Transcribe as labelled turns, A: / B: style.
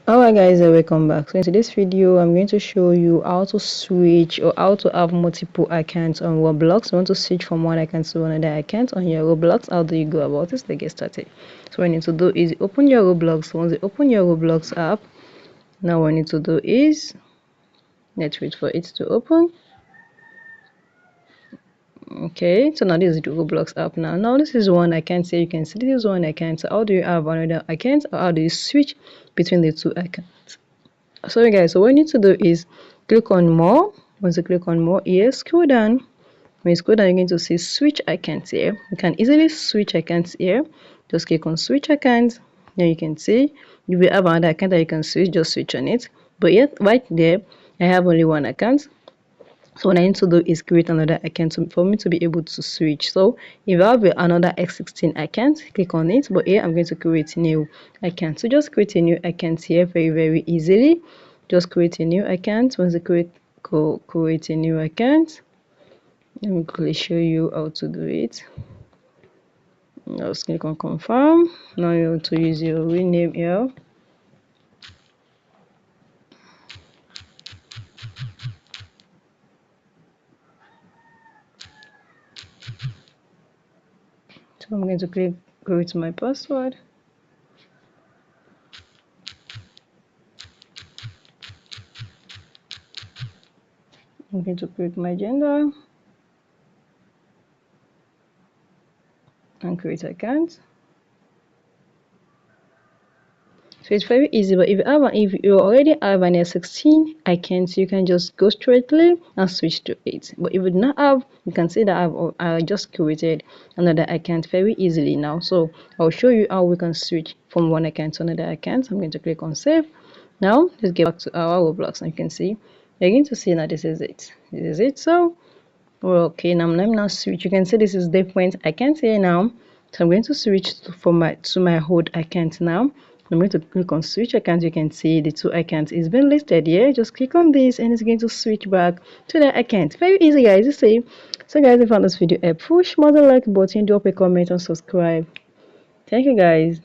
A: Alright guys, welcome back. So in today's video I'm going to show you how to switch or how to have multiple accounts on Roblox. You want to switch from one account to another account on your Roblox. How do you go about this? Let's get started. So what you need to do is open your Roblox. Once you open your Roblox app, now what you need to do is let's wait for it to open. Okay, so now this is the Roblox app. Now this is one account. So you can see this is one account. So how do you have another account, or how do you switch between the two accounts? Sorry guys, so what you need to do is click on more. Once you click on more here, scroll down. When you scroll down, you're going to see switch accounts here. You can easily switch accounts here. Just click on switch accounts. Then you can see you will have another account that you can switch. Just switch on it. But yet right there I have only one account. So what I need to do is create another account for me to be able to switch. So if I have another X16 account, click on it. But here I'm going to create a new account. So just create a new account here very easily. Just create a new account. Once you create a new account, let me quickly show you how to do it. Just click on confirm. Now you want to use your real name here. So I'm going to create my password. I'm going to create my gender and create account. So it's very easy. But if you already have an S16 account, you can just go straightly and switch to it. But if you do not have, you can see that I just created another account very easily now. So I'll show you how we can switch from one account to another account. I'm going to click on save. Now let's get back to our Roblox, and you can see you're going to see now this is it. This is it. So well, okay, now let me now switch. You can see this is different account here now. So I'm going to switch to my old account now. I'm going to click on switch account. You can see the two accounts is being listed here. Just click on this and it's going to switch back to the account. Very easy guys, you see. So guys, if you found this video helpful, smash the like button, drop a comment and subscribe. Thank you guys.